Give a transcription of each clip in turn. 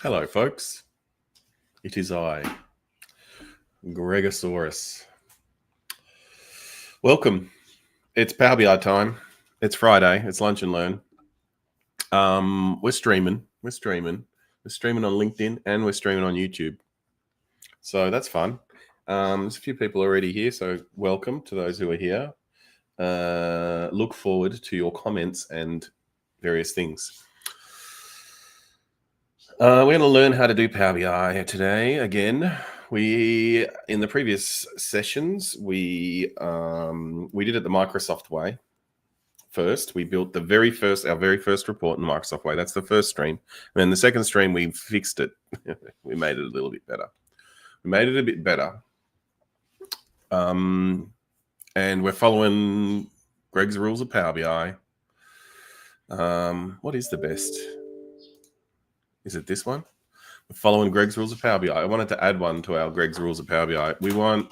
Hello, folks. It is I, Gregosaurus. Welcome. It's Power BI time. It's Friday. It's lunch and learn. We're streaming. We're streaming on LinkedIn and we're streaming on YouTube. So that's fun. There's a few people already here, so welcome to those who are here. Look forward to your comments and various things. We're going to learn how to do Power BI today again. In the previous sessions, we did it the Microsoft way. First, we built our very first report in the Microsoft way. That's the first stream. And then the second stream, we fixed it. We made it a little bit better. And we're following Greg's rules of Power BI. What is the best? Is it this one? We're following Greg's rules of Power BI. I wanted to add one to our Greg's rules of Power BI. We want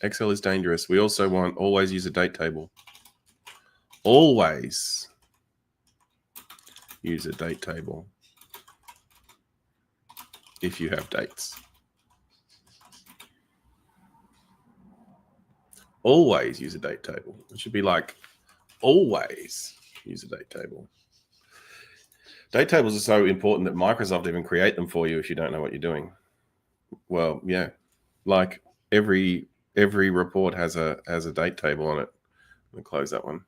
Excel is dangerous. We also want always use a date table. Always use a date table if you have dates. Always use a date table. It should be like always use a date table. Date tables are so important that Microsoft even create them for you if you don't know what you're doing. Well, yeah, like every report has a date table on it. I'm gonna close that one.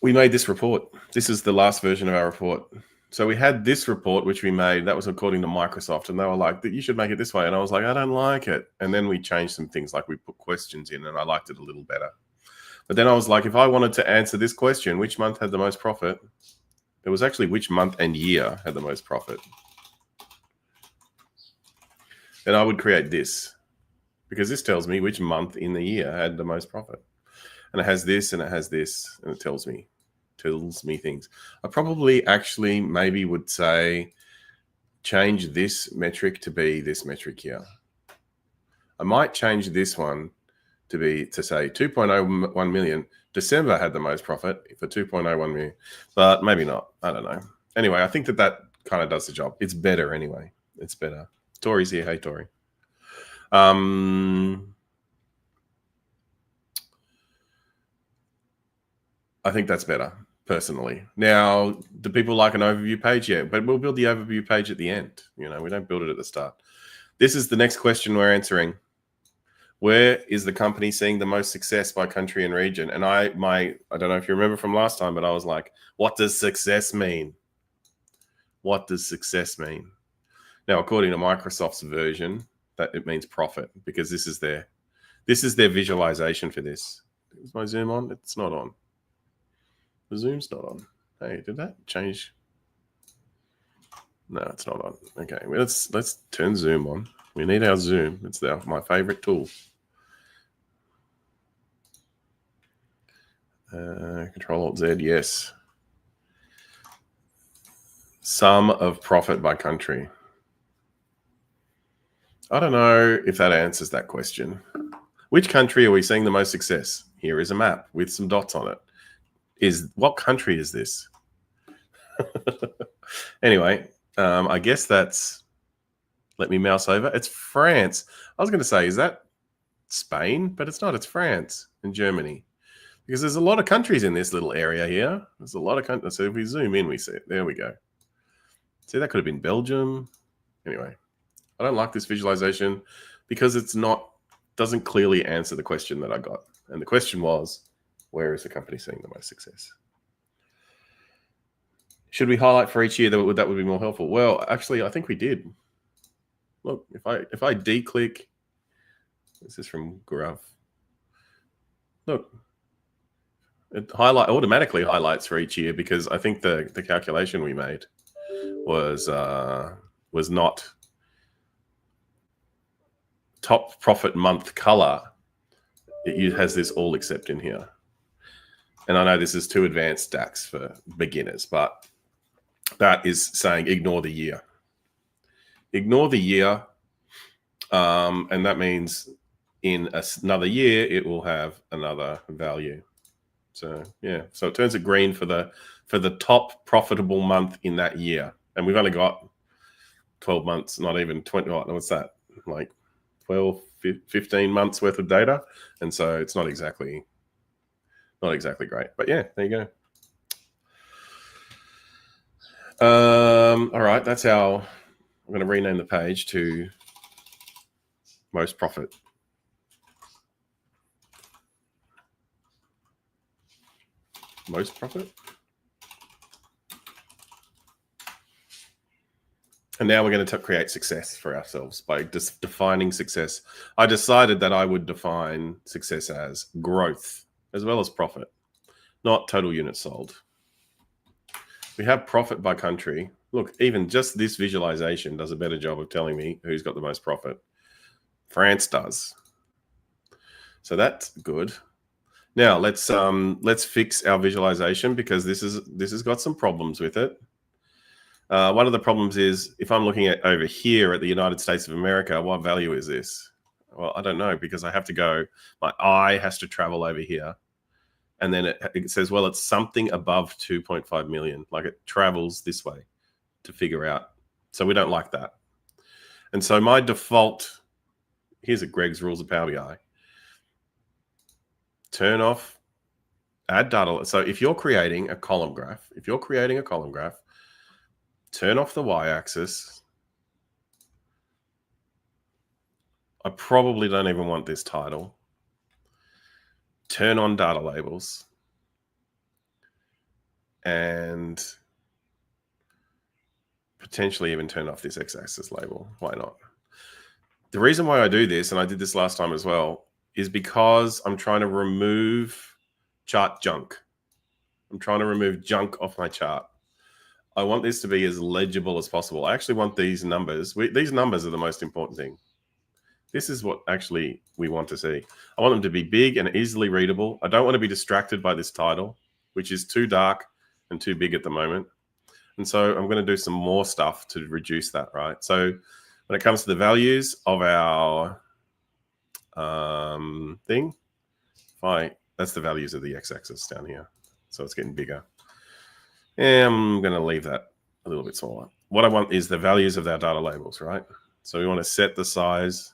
We made this report. This is the last version of our report. So we had this report, which we made, that was according to Microsoft, and they were like, you should make it this way. And I was like, I don't like it. And then we changed some things, like we put questions in, and I liked it a little better. But then I was like, if I wanted to answer this question, which month had the most profit? It was actually which month and year had the most profit. And I would create this, because this tells me which month in the year had the most profit. And it has this and it has this, and it tells me things. I probably actually maybe would say change this metric to be this metric here. I might change this one to say 2.01 million. December had the most profit for 2.01 million, but maybe not. I don't know. Anyway, I think that kind of does the job. It's better anyway. It's better. Tori's here. Hey, Tori. I think that's better, personally. Now, do people like an overview page? Yeah, but we'll build the overview page at the end. We don't build it at the start. This is the next question we're answering. Where is the company seeing the most success by country and region? And I don't know if you remember from last time, but I was like, what does success mean? What does success mean? Now, according to Microsoft's version, that it means profit, because this is their visualization for this. Is my Zoom on? It's not on. The Zoom's not on. Hey, did that change? No, it's not on. Okay, well, let's turn Zoom on. We need our Zoom. It's my favorite tool. Control-Alt-Z, yes. Sum of profit by country. I don't know if that answers that question. Which country are we seeing the most success? Here is a map with some dots on it. What country is this? Anyway, I guess that's, let me mouse over. It's France. I was going to say, is that Spain? But it's not. It's France and Germany. Because there's a lot of countries in this little area here. There's a lot of countries. So if we zoom in, we see it. There we go. See, that could have been Belgium. Anyway, I don't like this visualization because doesn't clearly answer the question that I got. And the question was, where is the company seeing the most success? Should we highlight for each year? That would be more helpful. Well, actually, I think we did. Look, if I declick, this is from Graph. Look, it automatically highlights for each year, because I think the calculation we made was not top profit month color. It has this all except in here. And I know this is too advanced DAX for beginners, but that is saying ignore the year. Ignore the year, and that means in another year, it will have another value. So yeah, so it turns it green for the top profitable month in that year, and we've only got 12 months, not even 20. What's that? Like 12, 15 months worth of data, and so it's not exactly great. But yeah, there you go. All right, that's how I'm going to rename the page to most profit. Most profit. And now we're going to create success for ourselves by just defining success. I decided that I would define success as growth as well as profit, not total units sold. We have profit by country. Look, even just this visualization does a better job of telling me who's got the most profit. France does. So that's good. Now let's fix our visualization, because this has got some problems with it. One of the problems is if I'm looking at over here at the United States of America, what value is this? Well, I don't know, because I have to go, my eye has to travel over here. And then it says, well, it's something above 2.5 million. Like it travels this way to figure out. So we don't like that. And so my default, here's a Greg's Rules of Power BI. Turn off, add data. So if you're creating a column graph, turn off the y-axis. I probably don't even want this title. Turn on data labels. And potentially even turn off this x-axis label. Why not? The reason why I do this, and I did this last time as well, is because I'm trying to remove chart junk. I'm trying to remove junk off my chart. I want this to be as legible as possible. I actually want these numbers. These numbers are the most important thing. This is what actually we want to see. I want them to be big and easily readable. I don't want to be distracted by this title, which is too dark and too big at the moment. And so I'm going to do some more stuff to reduce that, right? So when it comes to the values of our thing, that's the values of the x-axis down here. So it's getting bigger. And I'm going to leave that a little bit smaller. What I want is the values of our data labels, right? So we want to set the size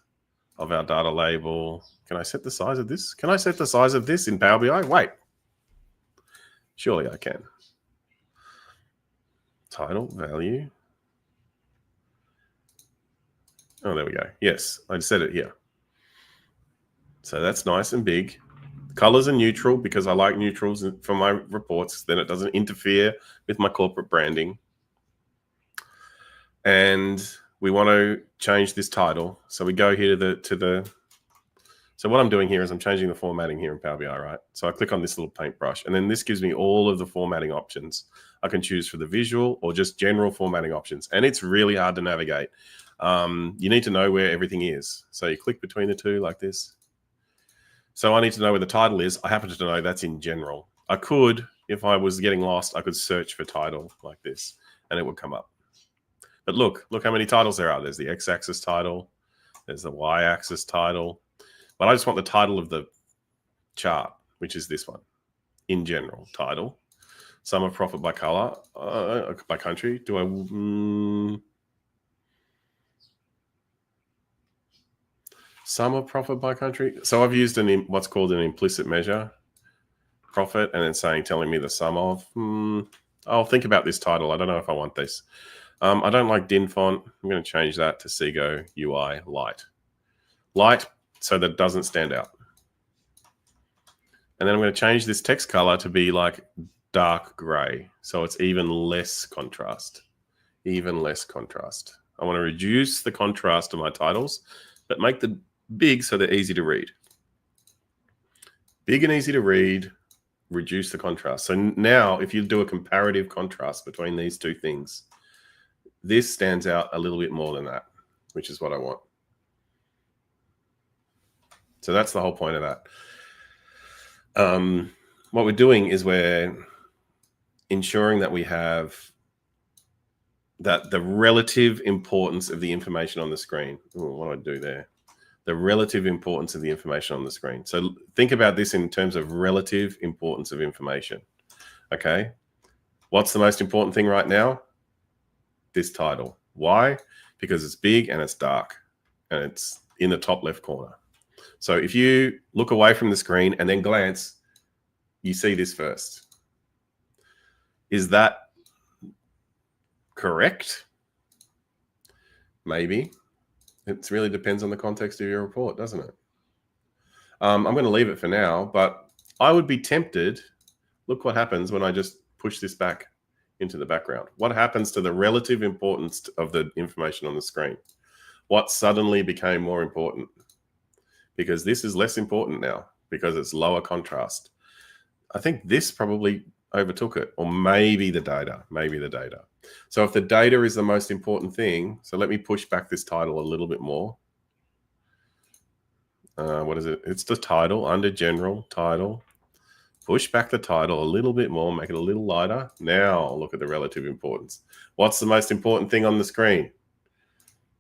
of our data label. Can I set the size of this? Can I set the size of this in Power BI? Wait. Surely I can. Title, value. Oh, there we go. Yes, I set it here. So that's nice and big. Colors are neutral because I like neutrals for my reports. Then it doesn't interfere with my corporate branding. And we want to change this title. So we go here to the. So what I'm doing here is I'm changing the formatting here in Power BI, right? So I click on this little paintbrush, and then this gives me all of the formatting options. I can choose for the visual or just general formatting options. And it's really hard to navigate. You need to know where everything is. So you click between the two like this. So I need to know where the title is. I happen to know that's in general. I could, if I was getting lost, I could search for title like this and it would come up. But look how many titles there are. There's the x-axis title. There's the y-axis title. But I just want the title of the chart, which is this one. In general, title. Sum of profit by color, by country. Do I... Sum of profit by country. So I've used what's called an implicit measure profit, and then telling me the sum of. I'll think about this title. I don't know if I want this. I don't like DIN font. I'm going to change that to Sego UI light. Light, so that it doesn't stand out. And then I'm going to change this text color to be like dark gray, so it's even less contrast. Even less contrast. I want to reduce the contrast of my titles, but make the big so they're easy to read. Big and easy to read, reduce the contrast. So now if you do a comparative contrast between these two things, this stands out a little bit more than that, which is what I want. So that's the whole point of that. What we're doing is we're ensuring that we have that the relative importance of the information on the screen. Ooh, what do I do there? the relative importance of the information on the screen. So think about this in terms of relative importance of information. Okay. What's the most important thing right now? This title. Why? Because it's big and it's dark and it's in the top left corner. So if you look away from the screen and then glance, you see this first. Is that correct? Maybe. It really depends on the context of your report, doesn't it? I'm going to leave it for now, but I would be tempted. Look what happens when I just push this back into the background. What happens to the relative importance of the information on the screen? What suddenly became more important? Because this is less important now because it's lower contrast. I think this probably overtook it, or maybe the data, So if the data is the most important thing, so let me push back this title a little bit more. What is it? It's the title under general title. Push back the title a little bit more, make it a little lighter. Now look at the relative importance. What's the most important thing on the screen?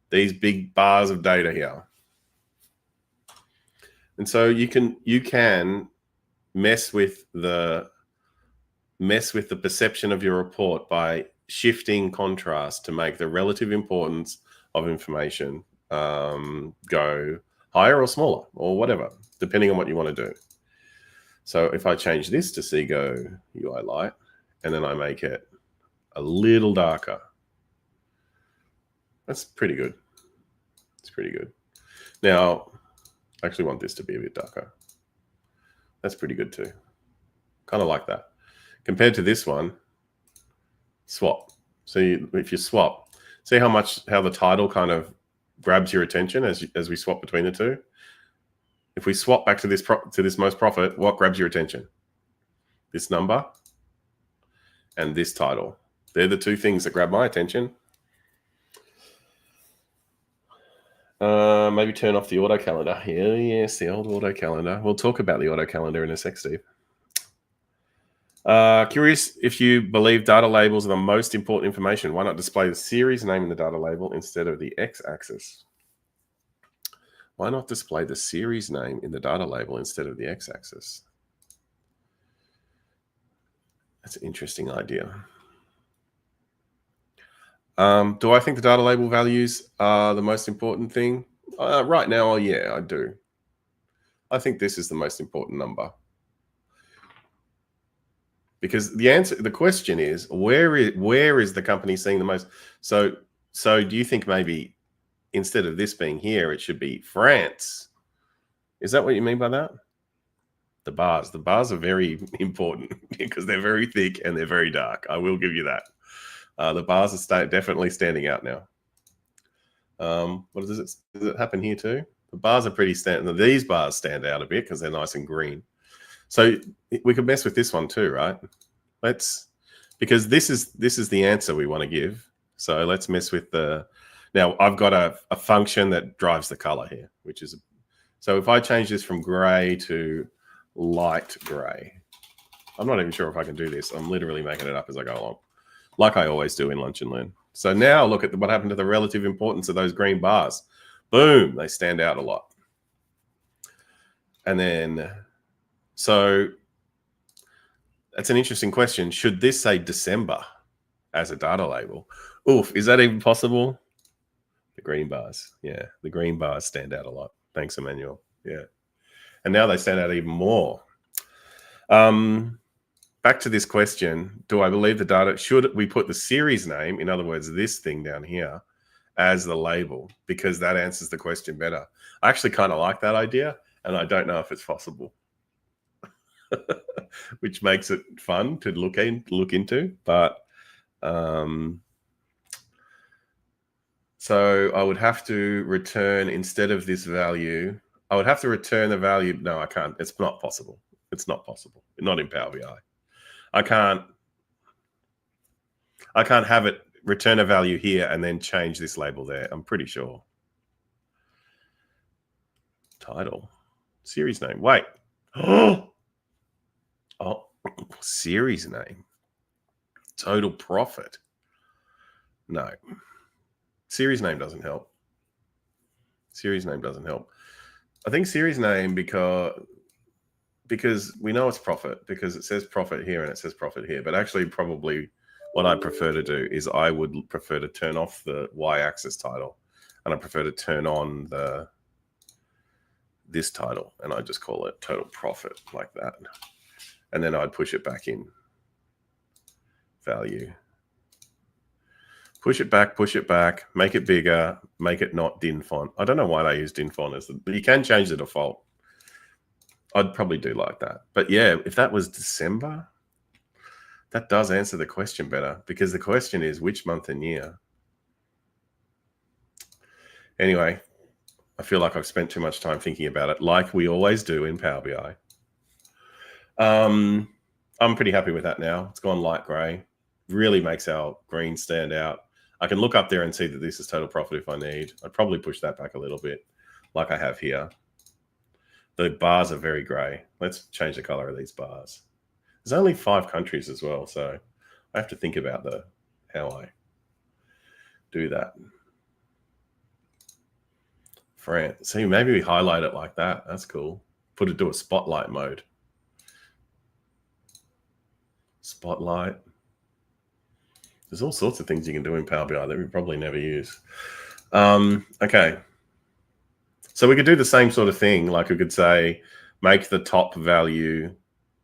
These big bars of data here. And so you can mess with the perception of your report by shifting contrast to make the relative importance of information go higher or smaller or whatever, depending on what you want to do. So if I change this to Seago UI Light and then I make it a little darker, that's pretty good. It's pretty good. Now, I actually want this to be a bit darker. That's pretty good too. Kind of like that. Compared to this one, swap. So if you swap, see how the title kind of grabs your attention as we swap between the two. If we swap back to this most profit, what grabs your attention? This number and this title. They're the two things that grab my attention. Maybe turn off the auto calendar. Yes, the old auto calendar. We'll talk about the auto calendar in a sec, Steve. Curious if you believe data labels are the most important information. Why not display the series name in the data label instead of the x-axis? Why not display the series name in the data label instead of the x-axis? That's an interesting idea. Do I think the data label values are the most important thing? Right now, yeah, I do. I think this is the most important number. Because the question is, where is the company seeing the most? So do you think maybe instead of this being here, it should be France? Is that what you mean by that? The bars are very important because they're very thick and they're very dark. I will give you that. The bars are definitely standing out now. What does it happen here too? The bars are pretty standard. These bars stand out a bit because they're nice and green. So we could mess with this one too, right? Because this is the answer we want to give. So let's mess with now I've got a function that drives the color here, which is, so if I change this from gray to light gray, I'm not even sure if I can do this. I'm literally making it up as I go along, like I always do in Lunch and Learn. So now look at what happened to the relative importance of those green bars. Boom, they stand out a lot. And then, so that's an interesting question. Should this say December as a data label? Oof, is that even possible? The green bars. Yeah, the green bars stand out a lot. Thanks, Emmanuel. Yeah. And now they stand out even more. Back to this question, do I believe the data, should we put the series name, in other words, this thing down here, as the label? Because that answers the question better. I actually kind of like that idea, and I don't know if it's possible. Which makes it fun to look into. But so I would have to return, instead of this value, I would have to return the value. No, I can't. It's not possible. It's not possible. Not in Power BI. I can't have it return a value here and then change this label there. I'm pretty sure. Title, series name. Wait. Oh, series name. Total profit. No. Series name doesn't help. Series name doesn't help. I think series name because we know it's profit because it says profit here and it says profit here. But actually, probably what I prefer to do is I would prefer to turn off the y-axis title, and I prefer to turn on this title, and I just call it total profit like that. And then I'd push it back in value. Push it back, make it bigger, make it not DIN font. I don't know why they use DIN font, but you can change the default. I'd probably do like that. But yeah, if that was December, that does answer the question better, because the question is which month and year. Anyway, I feel like I've spent too much time thinking about it, like we always do in Power BI. I'm pretty happy with that now. It's gone light gray. Really makes our green stand out. I can look up there and see that this is total profit if I need. I'd probably push that back a little bit like I have here. The bars are very gray. Let's change the color of these bars. There's only 5 countries as well, so I have to think about how I do that. France. See, maybe we highlight it like that. That's cool. Put it to a spotlight mode. Spotlight. There's all sorts of things you can do in Power BI that we probably never use. Okay. So we could do the same sort of thing. Like we could say, make the top value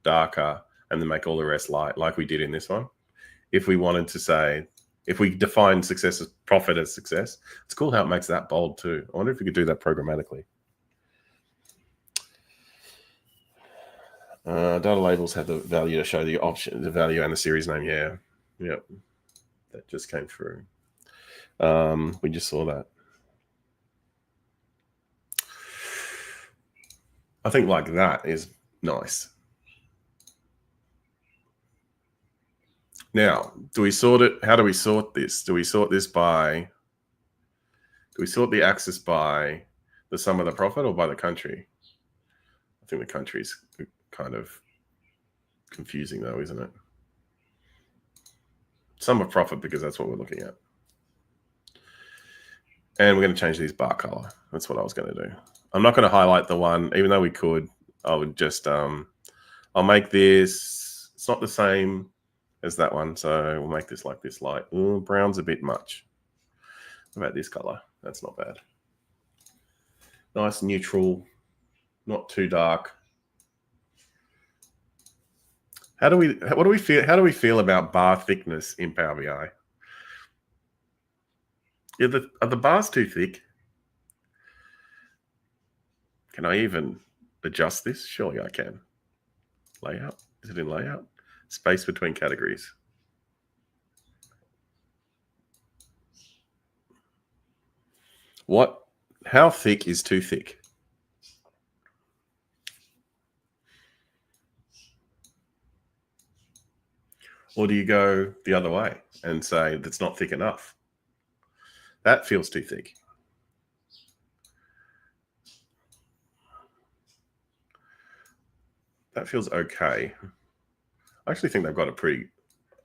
darker and then make all the rest light, like we did in this one. If we wanted to say, if we define success as profit as success, it's cool how it makes that bold too. I wonder if we could do that programmatically. Data labels have the value to show the option, the value and the series name. Yeah. Yep. That just came through. We just saw that. I think like that is nice. Now, do we sort it? How do we sort this? Do we sort this by, do we sort the axis by the sum of the profit or by the country? I think the country's kind of confusing though, isn't it? Sum of profit, because that's what we're looking at. And we're going to change these bar color. That's what I was going to do. I'm not going to highlight the one, even though we could. I would just, I'll make this, it's not the same as that one. So we'll make this like this light. Ooh, brown's a bit much. What about this color? That's not bad. Nice neutral, not too dark. What do we feel? How do we feel about bar thickness in Power BI? Are the bars too thick? Can I even adjust this? Surely I can. Layout. Is it in layout? Space between categories. What? How thick is too thick? Or do you go the other way and say that's not thick enough? That feels too thick. That feels okay. I actually think they've got a pretty,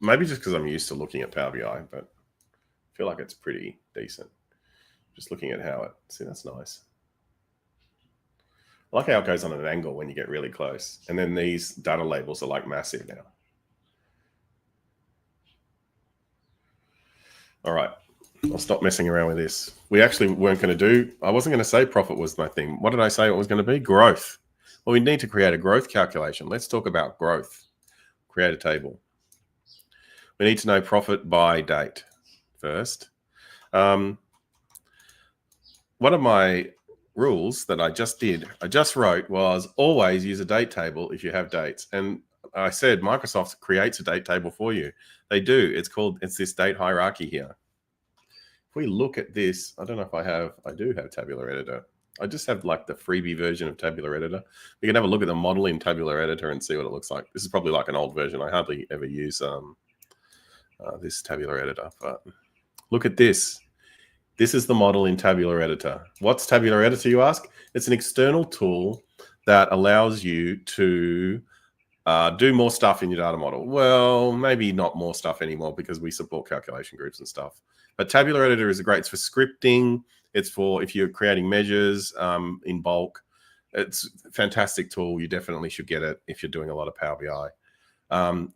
maybe just because I'm used to looking at Power BI, but I feel like it's pretty decent. Just looking at how it, see, that's nice. I like how it goes on an angle when you get really close. And then these data labels are like massive now. All right, I'll stop messing around with this. We actually weren't going to do, I wasn't going to say profit was my thing. What did I say it was going to be? Growth. Well, we need to create a growth calculation. Let's talk about growth. Create a table. We need to know profit by date first. One of my rules that I just wrote was always use a date table if you have dates. And I said Microsoft creates a date table for you. They do. It's this date hierarchy here. If we look at this, I don't know if I do have Tabular Editor. I just have like the freebie version of Tabular Editor. We can have a look at the model in Tabular Editor and see what it looks like. This is probably like an old version. I hardly ever use this Tabular Editor, but look at this. This is the model in Tabular Editor. What's Tabular Editor, you ask? It's an external tool that allows you to do more stuff in your data model. Well, maybe not more stuff anymore because we support calculation groups and stuff. But Tabular Editor is great. It's for scripting. It's for if you're creating measures in bulk. It's a fantastic tool. You definitely should get it if you're doing a lot of Power BI.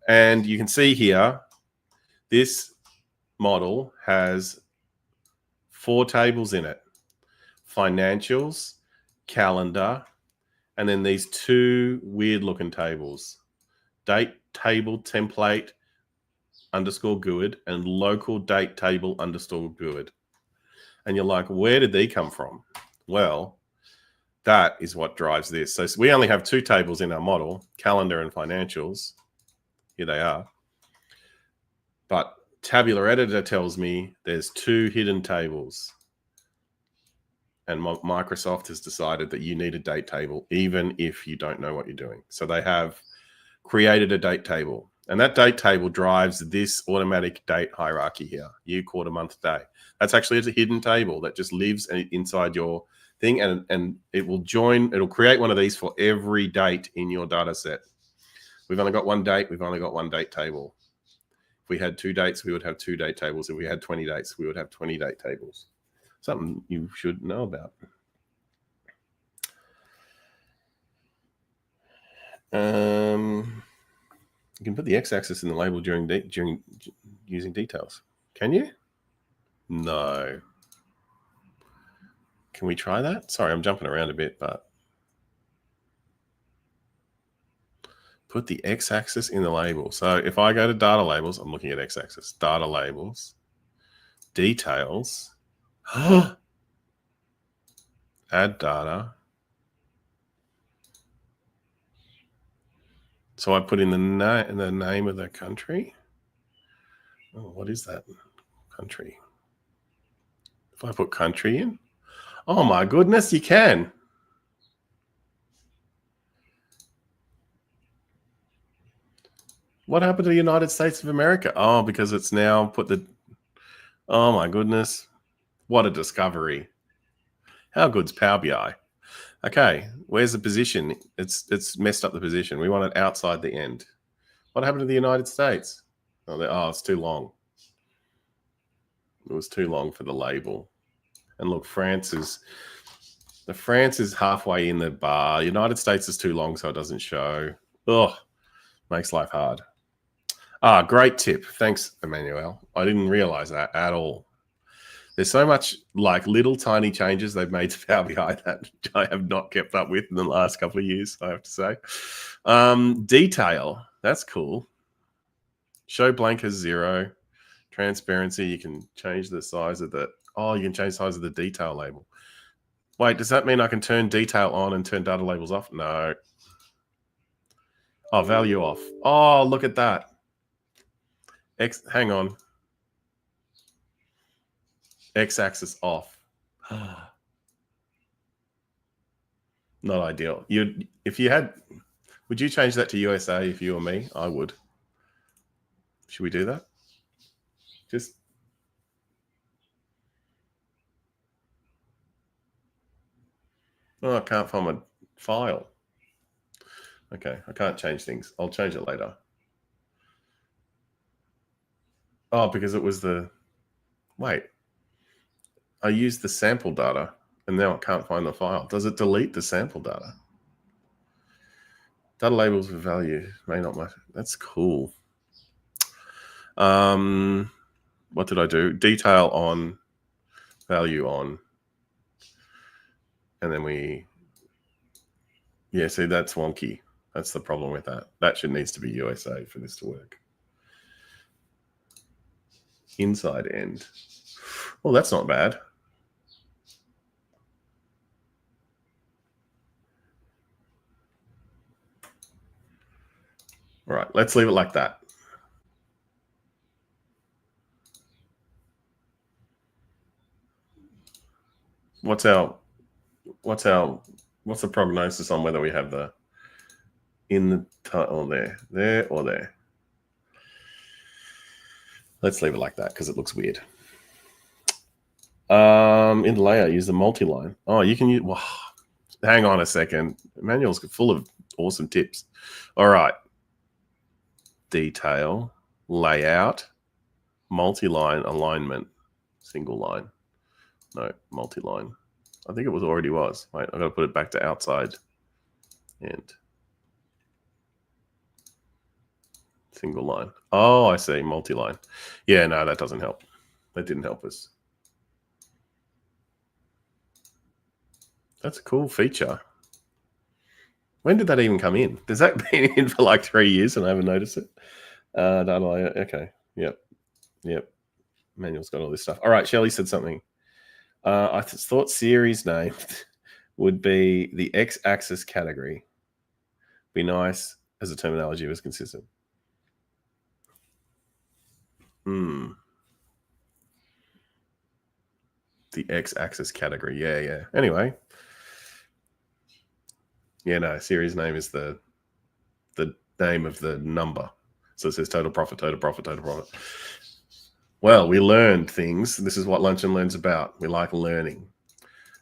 And you can see here, this model has 4 tables in it: financials, calendar, and then these 2 weird looking tables: date table template underscore GUID and local date table underscore GUID. And you're like, where did they come from? Well, that is what drives this. So we only have 2 tables in our model: calendar and financials. Here they are. But Tabular Editor tells me there's 2 hidden tables. And Microsoft has decided that you need a date table, even if you don't know what you're doing. So they have created a date table. And that date table drives this automatic date hierarchy here: year, quarter, month, day. That's actually a hidden table that just lives inside your thing, and it will join. It'll create one of these for every date in your data set. We've only got 1 date. We've only got 1 date table. If we had 2 dates, we would have 2 date tables. If we had 20 dates, we would have 20 date tables. Something you should know about. You can put the x-axis in the label during using details. Can you? No. Can we try that? Sorry, I'm jumping around a bit, but put the x-axis in the label. So if I go to data labels, I'm looking at x-axis, data labels, details, add data. So I put in the name of the country. Oh, what is that country? If I put country in, oh my goodness, you can. What happened to the United States of America? Oh, because it's now put the, oh my goodness. What a discovery. How good's Power BI? Okay, where's the position? It's messed up the position. We want it outside the end. What happened to the United States? Oh, it's too long. It was too long for the label. And look, France is halfway in the bar. United States is too long, so it doesn't show. Ugh, makes life hard. Great tip. Thanks, Emmanuel. I didn't realize that at all. There's so much like little tiny changes they've made to Power BI that I have not kept up with in the last couple of years, I have to say. Detail, that's cool. Show blank as 0. Transparency, you can change the size of the, you can change the size of the detail label. Wait, does that mean I can turn detail on and turn data labels off? No. Oh, value off. Oh, look at that. Hang on. X-axis off. Not ideal. If you had, would you change that to USA if you were me? I would. Should we do that? I can't find my file. Okay, I can't change things. I'll change it later. Oh, because it was wait. I used the sample data and now I can't find the file. Does it delete the sample data? Data labels with value may not matter. That's cool. What did I do? Detail on, value on. And then see, that's wonky. That's the problem with that. That needs to be USA for this to work. Inside end. Well, that's not bad. All right, let's leave it like that. What's the prognosis on whether we have the in the title there or there? Let's leave it like that because it looks weird. In the layout, use the multi-line. Oh, you can use. Well, hang on a second. Emmanuel's full of awesome tips. All right. Detail, layout, multi-line, alignment, single line. No, multi-line. I think it already was. Wait, I've got to put it back to outside. and single line. Oh, I see, multi-line. Yeah, no, that doesn't help. That didn't help us. That's a cool feature. When did that even come in? Does that been in for like 3 years and I haven't noticed it? Okay. Yep. Manuel's got all this stuff. All right, Shelley said something. I thought series name would be the X-axis category. Be nice as the terminology was consistent. The X-axis category. Yeah. Anyway. Yeah, no, series name is the name of the number. So it says total profit. Well, we learned things. This is what Lunch and Learn's about. We like learning.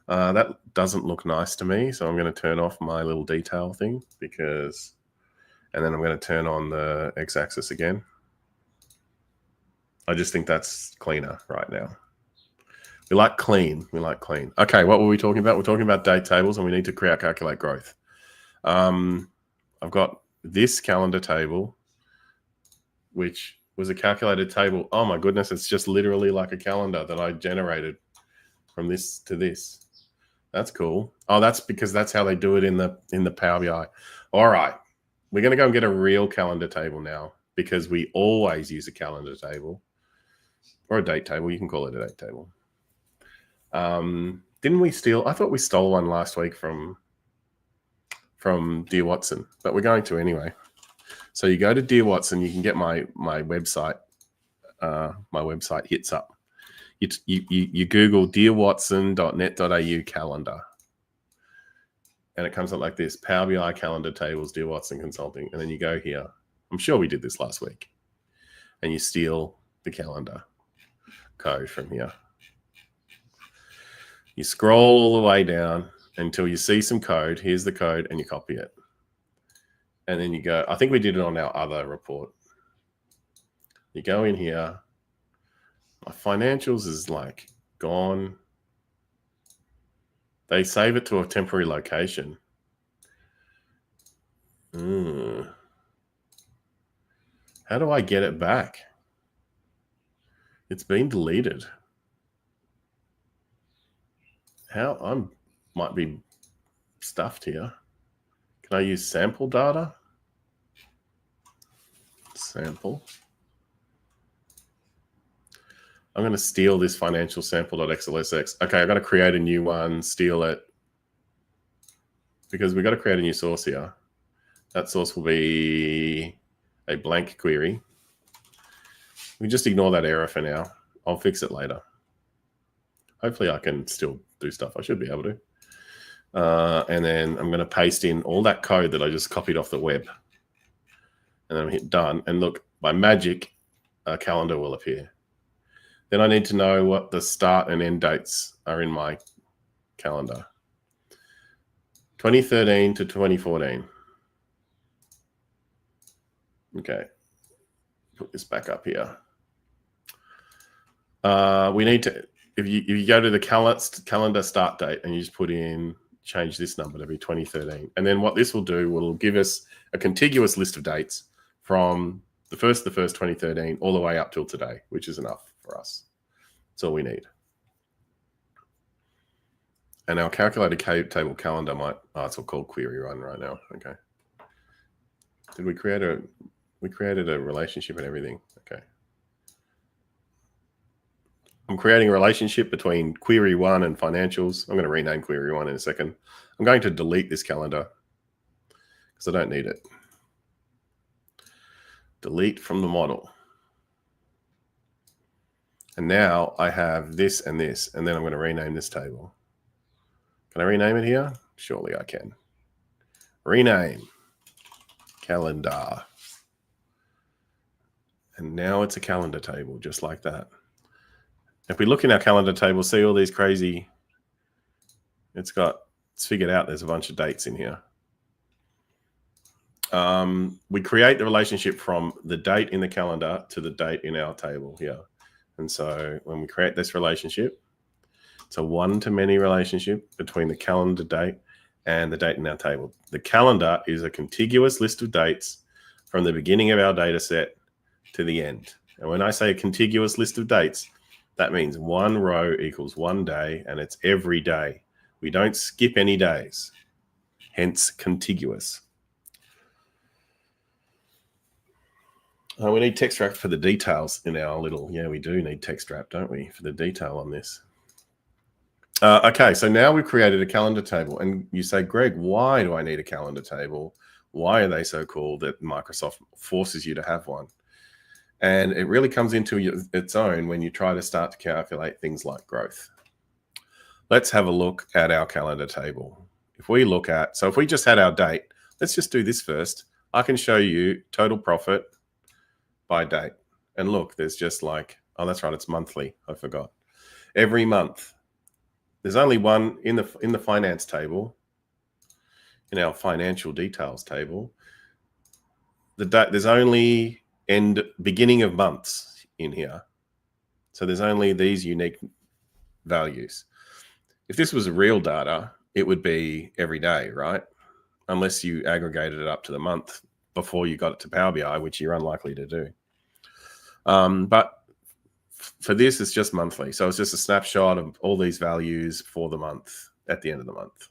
That doesn't look nice to me, so I'm going to turn off my little detail thing and then I'm going to turn on the X-axis again. I just think that's cleaner right now. We like clean. Okay, what were we talking about? We're talking about date tables, and we need to calculate growth. I've got this calendar table, which was a calculated table. Oh my goodness, it's just literally like a calendar that I generated from this to this. That's cool. Oh, that's because that's how they do it in the Power BI. All right, we're going to go and get a real calendar table now, because we always use a calendar table or a date table. You can call it a date table. Didn't we steal? I thought we stole one last week from Dear Watson, but we're going to anyway. So you go to Dear Watson, you can get my website. My website hits up. You Google dearwatson.net.au calendar, and it comes up like this: Power BI calendar tables, Dear Watson Consulting, and then you go here. I'm sure we did this last week, and you steal the calendar code from here. You scroll all the way down until you see some code. Here's the code, and you copy it. And then you go, I think we did it on our other report. You go in here. My financials is like gone. They save it to a temporary location. How do I get it back? It's been deleted. How? I might be stuffed here. Can I use sample data? Sample. I'm going to steal this financial sample.xlsx. Okay, I've got to create a new one, steal it, because we've got to create a new source here. That source will be a blank query. We just ignore that error for now. I'll fix it later. Hopefully I can still do stuff. I should be able to. And then I'm going to paste in all that code that I just copied off the web. And then hit done. And look, by magic, a calendar will appear. Then I need to know what the start and end dates are in my calendar. 2013 to 2014. Okay. Put this back up here. We need to, if you go to the calendar start date and you just put in, change this number to be 2013. And then what this will do will give us a contiguous list of dates from the 1st, 2013, all the way up till today, which is enough for us. That's all we need. And our calculated table calendar might, it's all called query run right now. Okay. Did we created a relationship and everything. Okay. I'm creating a relationship between query one and financials. I'm going to rename query one in a second. I'm going to delete this calendar because I don't need it. Delete from the model. And now I have this, and then I'm going to rename this table. Can I rename it here? Surely I can. Rename calendar. And now it's a calendar table, just like that. If we look in our calendar table, see all these crazy, it's figured out there's a bunch of dates in here. We create the relationship from the date in the calendar to the date in our table here. And so when we create this relationship, it's a one-to-many relationship between the calendar date and the date in our table. The calendar is a contiguous list of dates from the beginning of our data set to the end. And when I say a contiguous list of dates, that means one row equals one day, and it's every day. We don't skip any days, hence contiguous. We need text wrap for the details in our little, we do need text wrap, don't we, for the detail on this. Okay, so now we've created a calendar table, and you say, Greg, why do I need a calendar table? Why are they so cool that Microsoft forces you to have one? And it really comes into its own when you try to start to calculate things like growth. Let's have a look at our calendar table. If we just had our date, let's just do this first. I can show you total profit by date. And look, there's just like, oh, that's right, it's monthly. I forgot. Every month. There's only one in the finance table, in our financial details table. There's only beginning of months in here. So there's only these unique values. If this was real data, it would be every day, right? Unless you aggregated it up to the month before you got it to Power BI, which you're unlikely to do. But for this, it's just monthly. So it's just a snapshot of all these values for the month at the end of the month.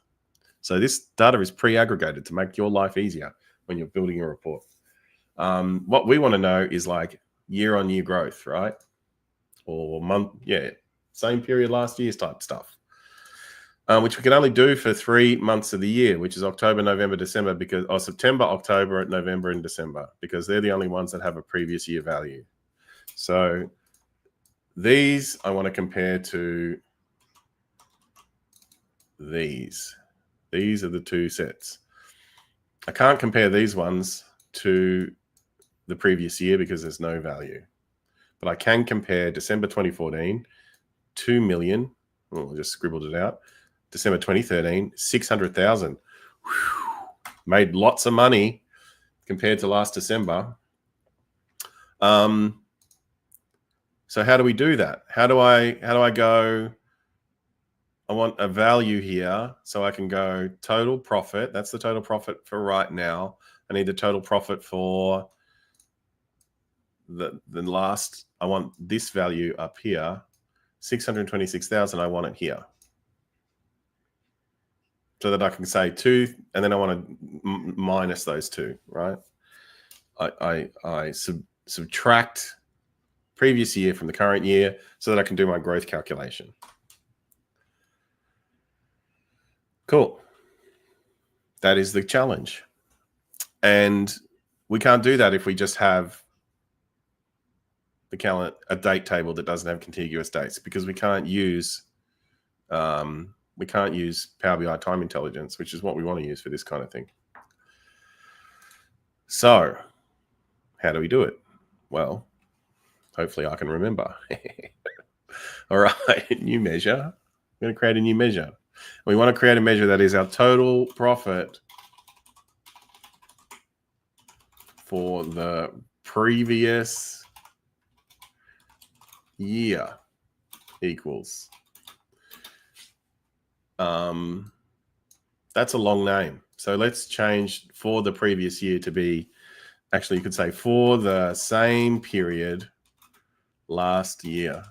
So this data is pre-aggregated to make your life easier when you're building a report. What we want to know is like year-on-year growth, right? Or same period last year's type stuff, which we can only do for 3 months of the year, which is October, November, December, September, October, November, and December, because they're the only ones that have a previous year value. So these I want to compare to these. These are the two sets. I can't compare these ones to the previous year because there's no value. But I can compare December 2014, 2 million. Oh, I just scribbled it out. December 2013, 600,000. Made lots of money compared to last December. So how do we do that? How do I go? I want a value here, so I can go total profit. That's the total profit for right now. I need the total profit for the last. I want this value up here, 626,000. I want it here, so that I can say 2, and then I want to minus those 2, right? I subtract previous year from the current year so that I can do my growth calculation. Cool. That is the challenge. And we can't do that if we just have a date table that doesn't have contiguous dates, because we can't use Power BI Time Intelligence, which is what we want to use for this kind of thing. So how do we do it? Well, hopefully I can remember. All right, new measure. I'm going to create a new measure. We want to create a measure that is our total profit for the previous year equals. That's a long name. So let's change for the previous year to be, actually you could say for the same period last year.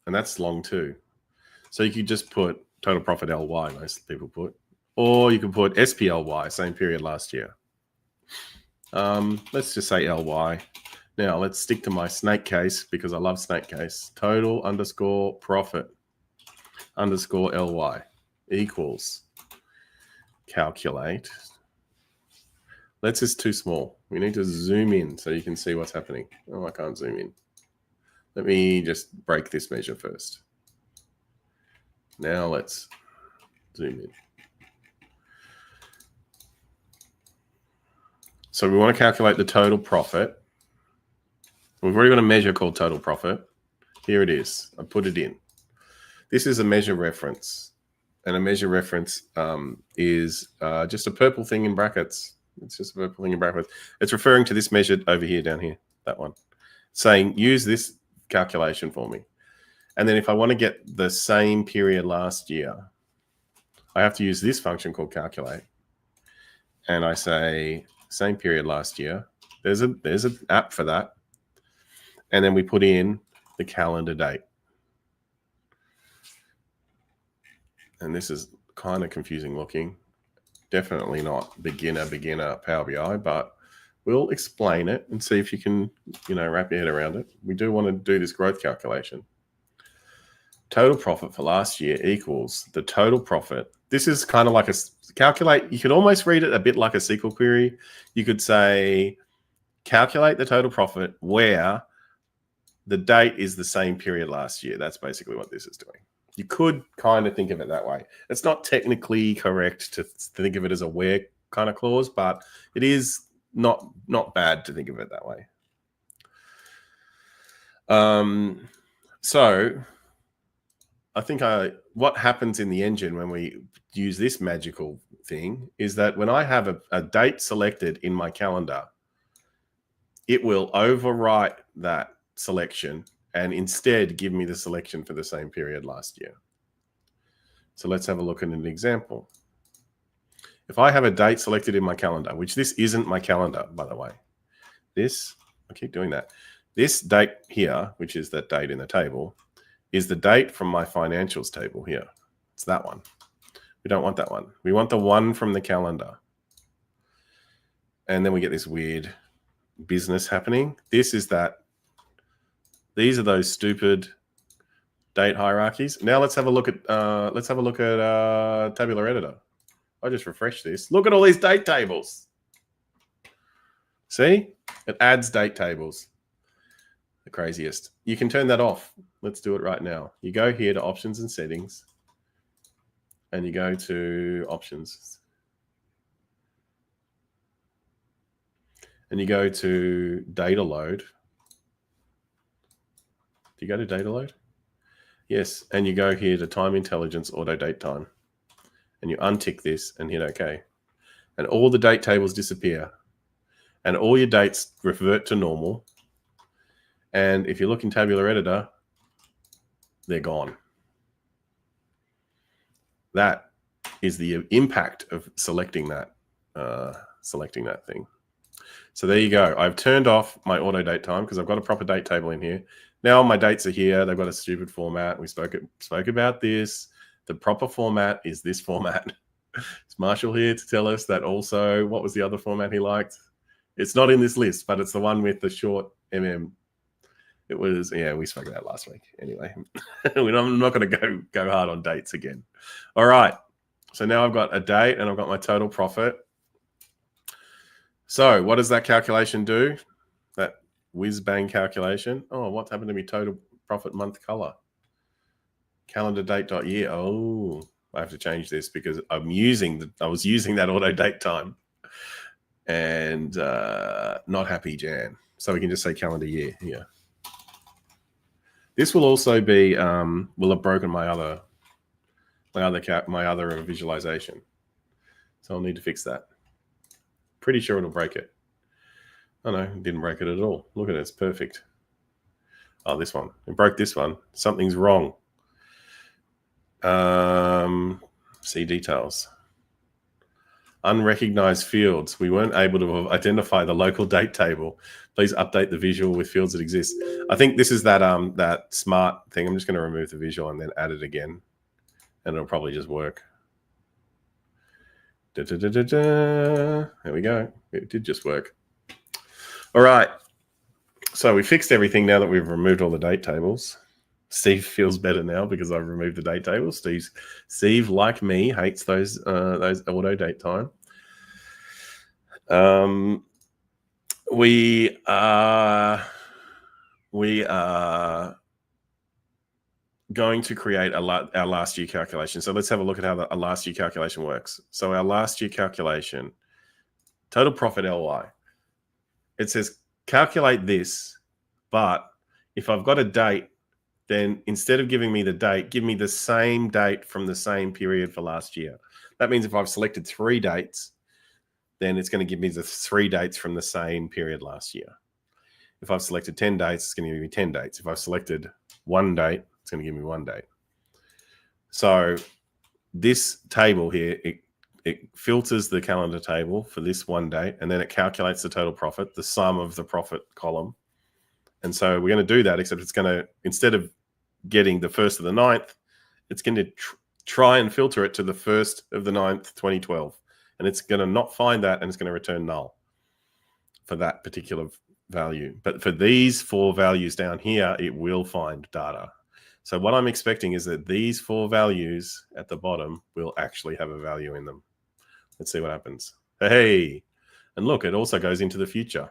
And that's long too. So you could just put total profit LY, most people put, or you could put SPLY, same period last year. Let's just say LY. Now let's stick to my snake case because I love snake case. Total underscore profit underscore LY equals calculate. Let's just too small. We need to zoom in so you can see what's happening. Oh, I can't zoom in. Let me just break this measure first. Now let's zoom in. So we want to calculate the total profit. We've already got a measure called total profit. Here it is. I put it in. This is a measure reference. And a measure reference is just a purple thing in brackets. It's just a purple thing in brackets. It's referring to this measure over here, down here, that one, saying use this calculation for me. And then if I want to get the same period last year, I have to use this function called calculate. And I say same period last year. There's an app for that. And then we put in the calendar date. And this is kind of confusing looking. Definitely not beginner Power BI, but we'll explain it and see if you can, wrap your head around it. We do want to do this growth calculation. Total profit for last year equals the total profit. This is kind of like a calculate. You could almost read it a bit like a SQL query. You could say, calculate the total profit where the date is the same period last year. That's basically what this is doing. You could kind of think of it that way. It's not technically correct to think of it as a where kind of clause, but it is not bad to think of it that way. So I think what happens in the engine when we use this magical thing is that when I have a date selected in my calendar, it will overwrite that selection and instead give me the selection for the same period last year. So let's have a look at an example. If I have a date selected in my calendar, which this isn't my calendar, by the way, I keep doing that. This date here, which is that date in the table, is the date from my financials table here. It's that one. We don't want that one. We want the one from the calendar. And then we get this weird business happening. These are those stupid date hierarchies. Now let's have a look at Tabular Editor. I just refreshed this. Look at all these date tables. See? It adds date tables. The craziest. You can turn that off. Let's do it right now. You go here to options and settings, and you go to options, and you go to data load. Do you go to data load? Yes, and you go here to time intelligence auto date time, and you untick this and hit OK, and all the date tables disappear, and all your dates revert to normal. And if you look in Tabular Editor, they're gone. That is the impact of selecting that thing. So there you go. I've turned off my auto date time because I've got a proper date table in here. Now my dates are here. They've got a stupid format. We spoke about this. The proper format is this format. Is Marshall here to tell us that also? What was the other format he liked? It's not in this list, but it's the one with the short MM. It was, we spoke about it last week. Anyway, I'm not going to go hard on dates again. All right. So now I've got a date and I've got my total profit. So what does that calculation do? That whiz-bang calculation. Oh, what happened to me total profit month color? Calendar date.year. Oh, I have to change this because I was using that auto date time and not happy Jan. So we can just say calendar year here. This will also be will have broken my other visualization, so I'll need to fix that. Pretty sure it'll break it. Oh no, it didn't break it at all. Look at it, it's perfect. Oh, this one, it broke this one. Something's wrong. See details. Unrecognized fields. We weren't able to identify the local date table. Please update the visual with fields that exist. I think this is that smart thing. I'm just going to remove the visual and then add it again, and it'll probably just work. There we go. It did just work. All right. So we fixed everything now that we've removed all the date tables. Steve feels better now because I've removed the date tables. Steve, like me, hates those auto date time. We are going to create our last year calculation. So let's have a look at how a last year calculation works. So our last year calculation, total profit LY. It says calculate this, but if I've got a date, then instead of giving me the date, give me the same date from the same period for last year. That means if I've selected 3 dates, then it's going to give me the 3 dates from the same period last year. If I've selected 10 dates, it's going to give me 10 dates. If I've selected 1 date, it's going to give me 1 date. So this table here, it filters the calendar table for this one day, and then it calculates the total profit, the sum of the profit column. And so we're going to do that, except it's going to, instead of getting the 1st of the 9th, it's going to try and filter it to the 1st of the 9th, 2012. And it's going to not find that, and it's going to return null for that particular value. But for these 4 values down here, it will find data. So what I'm expecting is that these 4 values at the bottom will actually have a value in them. Let's see what happens. Hey, and look, it also goes into the future.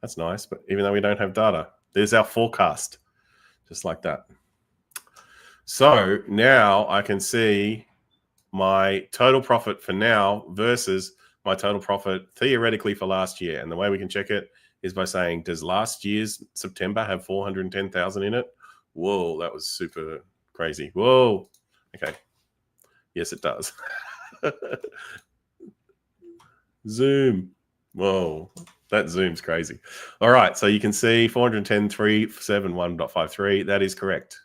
That's nice, but even though we don't have data, there's our forecast, just like that. So now I can see my total profit for now versus my total profit theoretically for last year. And the way we can check it is by saying, does last year's September have 410,000 in it? Whoa, that was super crazy. Whoa. Okay. Yes, it does. Zoom. Whoa, that zoom's crazy. All right, so you can see 410,371.53. That is correct.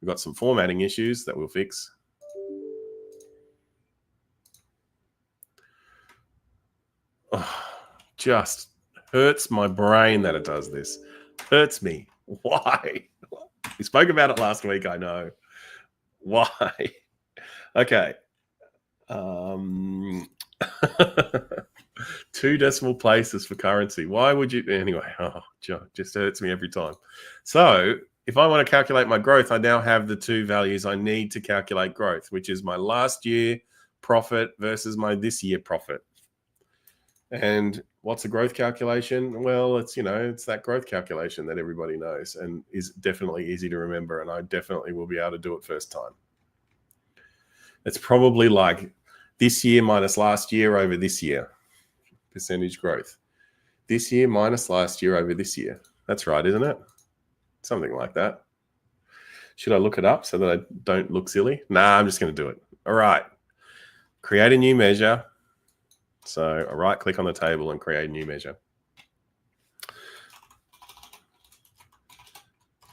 We've got some formatting issues that we'll fix. Oh, just hurts my brain that it does this. Hurts me. Why? We spoke about it last week, I know. Why? Okay. 2 decimal places for currency. Why would you? Anyway, just hurts me every time. So if I want to calculate my growth, I now have the 2 values I need to calculate growth, which is my last year profit versus my this year profit. And what's a growth calculation? Well, it's, it's that growth calculation that everybody knows and is definitely easy to remember. And I definitely will be able to do it first time. It's probably like this year minus last year over this year, percentage growth. This year minus last year over this year. That's right, isn't it? Something like that. Should I look it up so that I don't look silly? Nah, I'm just going to do it. All right. Create a new measure. So I right click on the table and create a new measure.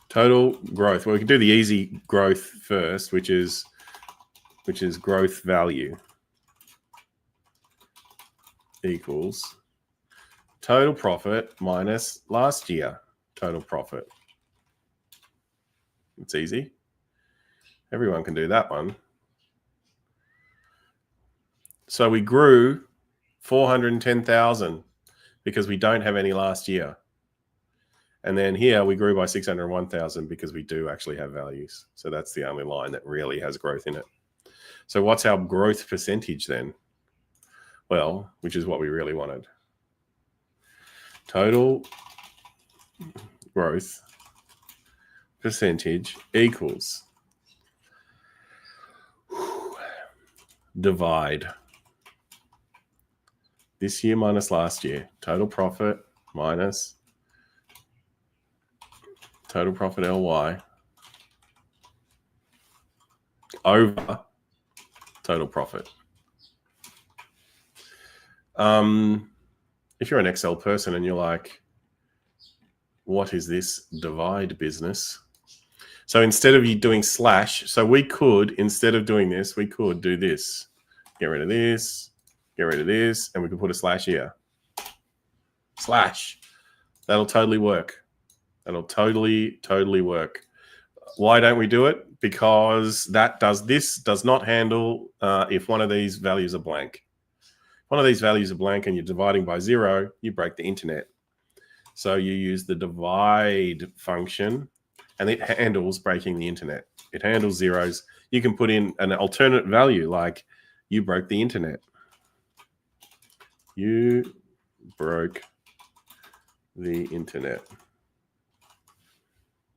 Total growth. Well, we can do the easy growth first, which is growth value equals total profit minus last year total profit. It's easy. Everyone can do that one. So we grew 410,000 because we don't have any last year. And then here we grew by 601,000 because we do actually have values. So that's the only line that really has growth in it. So what's our growth percentage then? Well, which is what we really wanted. Total growth percentage equals divide this year minus last year, total profit minus total profit LY over total profit. If you're an Excel person and you're like, what is this divide business? So instead of you doing slash, so we could, instead of doing this, we could do this. Get rid of this, get rid of this, and we could put a slash here. Slash. That'll totally work. That'll totally work. Why don't we do it? Because this does not handle if one of these values are blank. If one of these values are blank and you're dividing by 0, you break the internet. So you use the divide function, and it handles breaking the internet. It handles zeros. You can put in an alternate value like you broke the internet. You broke the internet.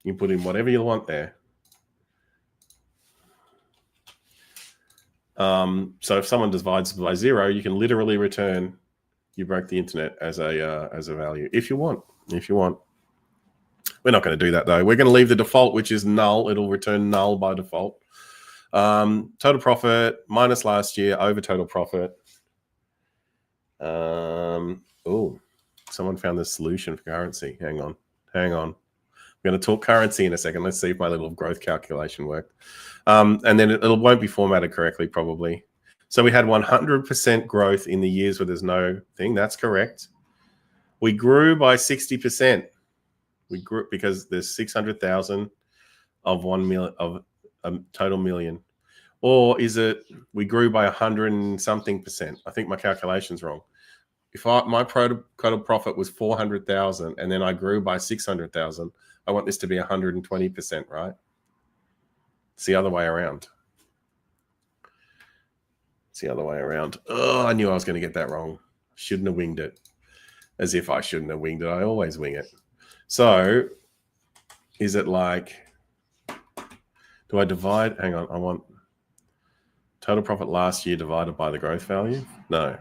You put in whatever you want there. So if someone divides by 0, you can literally return you broke the internet as a value if you want. We're not going to do that though. We're going to leave the default, which is null. It'll return null by default. Total profit minus last year over total profit. Oh, someone found the solution for currency. Hang on. I'm going to talk currency in a second. Let's see if my little growth calculation worked. And then it won't be formatted correctly, probably. So we had 100% growth in the years where there's no thing. That's correct. We grew by 60%. We grew because there's 600,000 of 1 million of a total million. Or is it we grew by 100 and something percent? I think my calculation's wrong. If my total profit was 400,000 and then I grew by 600,000, I want this to be 120%, right? It's the other way around. It's the other way around. Oh, I knew I was going to get that wrong. Shouldn't have winged it. As if I shouldn't have winged it. I always wing it. So is it like, do I divide? Hang on. I want total profit last year divided by the growth value? No.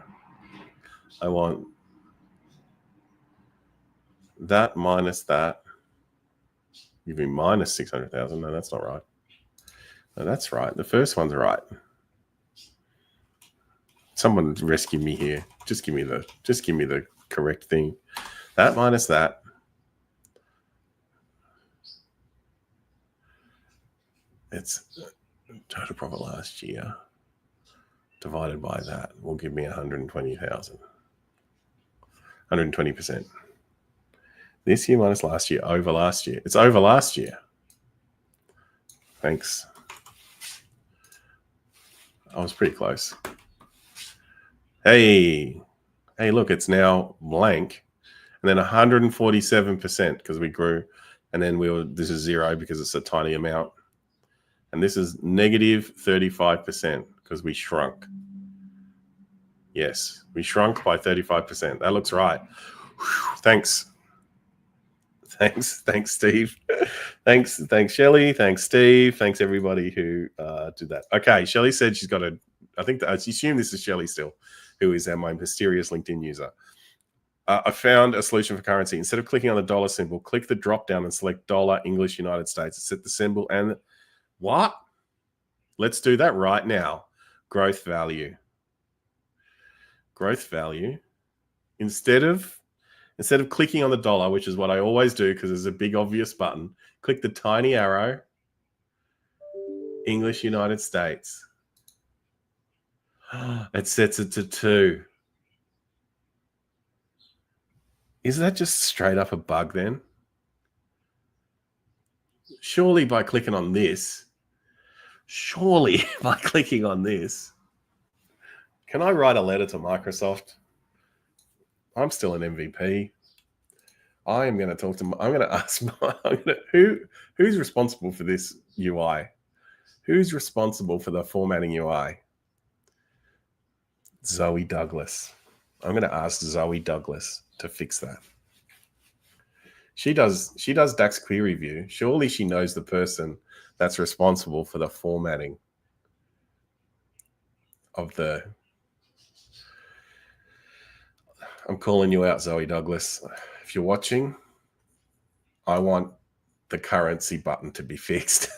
I want that minus that. Give me minus 600,000. No, that's not right. No, that's right. The first one's right. Someone rescue me here. Just give me the correct thing. That minus that. It's total profit last year divided by that will give me 120,000. 120%. This year minus last year over last year. It's over last year. Thanks. I was pretty close. Hey, look, it's now blank. And then 147% because we grew. And then this is 0 because it's a tiny amount. And this is negative 35% because we shrunk. Yes, we shrunk by 35%. That looks right. Whew, thanks. Thanks, Steve. Thanks, Shelley. Thanks, Steve. Thanks, everybody who did that. Okay, Shelley said she's got I assume this is Shelley still, who is my mysterious LinkedIn user. I found a solution for currency. Instead of clicking on the dollar symbol, click the drop down and select dollar English United States. Set the symbol and what? Let's do that right now. Growth value. Growth value. Instead of clicking on the dollar, which is what I always do because there's a big obvious button, click the tiny arrow, English United States. It sets it to 2. Is that just straight up a bug then? Surely by clicking on this, can I write a letter to Microsoft? I'm still an MVP. I am going to talk to. I'm going to ask. Who's responsible for this UI? Who's responsible for the formatting UI? Zoe Douglas. I'm going to ask Zoe Douglas to fix that. She does DAX Query View. Surely she knows the person that's responsible for the formatting of the. I'm calling you out, Zoe Douglas. If you're watching, I want the currency button to be fixed.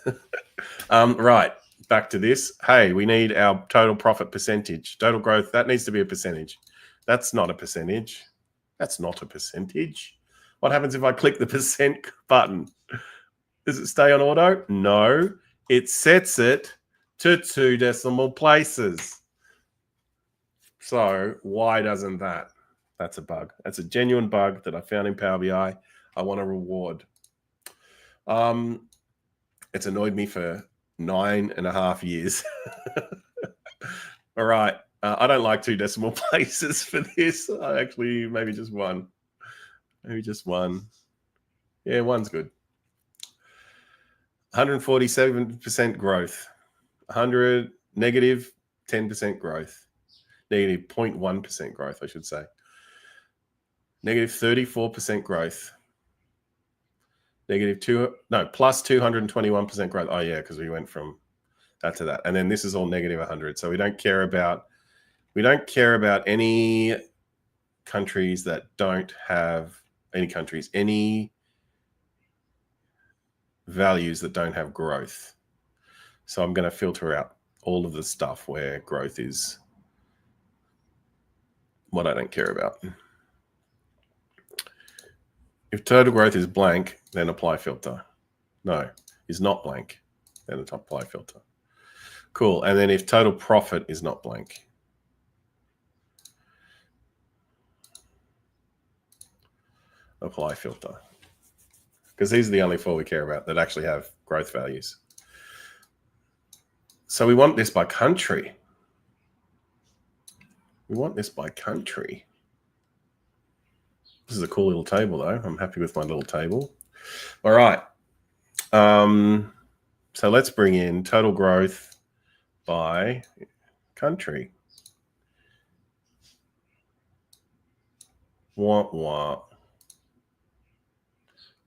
Right, back to this. Hey, we need our total profit percentage. Total growth, that needs to be a percentage. That's not a percentage. That's not a percentage. What happens if I click the percent button? Does it stay on auto? No. It sets it to 2 decimal places. So why doesn't that? That's a bug. That's a genuine bug that I found in Power BI. I want a reward. It's annoyed me for 9.5 years. All right. I don't like 2 decimal places for this. I actually, maybe just 1. Maybe just 1. Yeah, 1's good. 147% growth. Negative 10% growth. Negative 0.1% growth, I should say. Negative 34% growth. Plus 221% growth. Oh yeah, because we went from that to that. And then this is all negative 100. So we don't care about any countries that don't have any values that don't have growth. So I'm going to filter out all of the stuff where growth is what I don't care about. If total growth is blank, then apply filter. No, is not blank, then apply filter. Cool. And then if total profit is not blank, apply filter. Because these are the only four we care about that actually have growth values. So we want this by country. We want this by country. This is a cool little table, though. I'm happy with my little table. All right. So let's bring in total growth by country. What?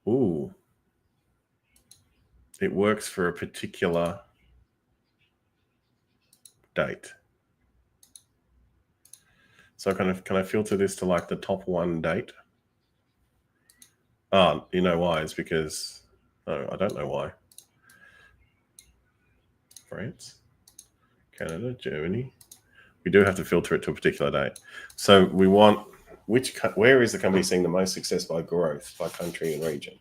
Ooh. It works for a particular date. So can I filter this to like the top one date? Oh, you know why? It's because, oh, I don't know why. France, Canada, Germany. We do have to filter it to a particular date. So we want where is the company seeing the most success by growth by country and region?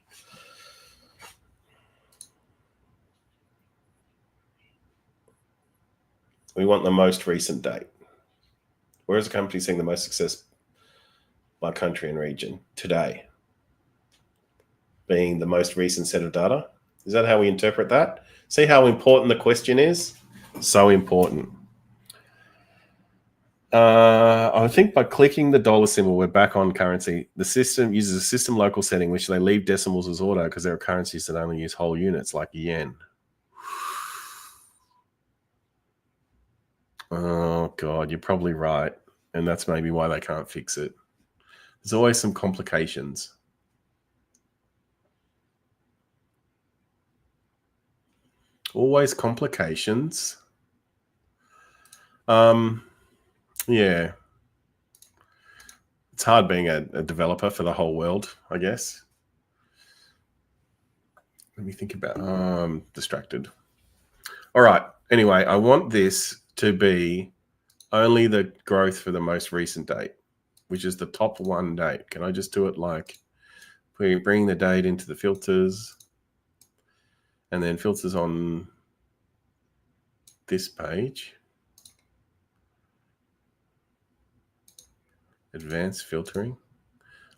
We want the most recent date. Where is the company seeing the most success by country and region today? Being the most recent set of data. Is that how we interpret that? See how important the question is? So important. I think by clicking the dollar symbol, we're back on currency. The system uses a system local setting, which they leave decimals as auto because there are currencies that only use whole units like yen. Oh, God, you're probably right. And that's maybe why they can't fix it. There's always some complications. Always complications. Yeah. It's hard being a developer for the whole world, I guess. Let me think about I'm distracted. All right. Anyway, I want this to be only the growth for the most recent date, which is the top one date. Can I just do it like bring the date into the filters and then filters on this page? Advanced filtering.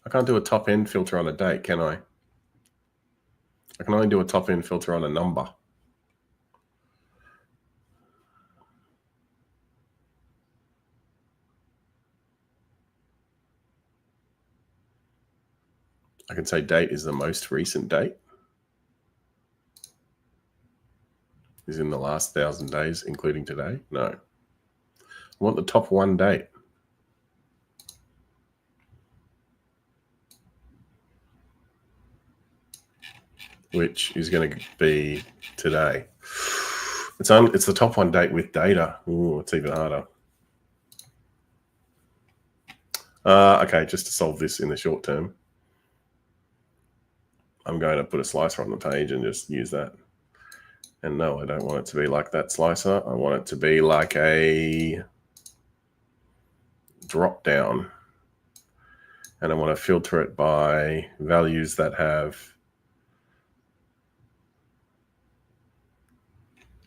I can't do a top end filter on a date, can I? I can only do a top end filter on a number. I can say date is the most recent date. Is in the last 1,000 days, including today? No. I want the top one date. Which is going to be today. It's the top one date with data. Ooh, it's even harder. Okay, just to solve this in the short term, I'm going to put a slicer on the page and just use that. And no, I don't want it to be like that slicer. I want it to be like a drop down. And I want to filter it by values that have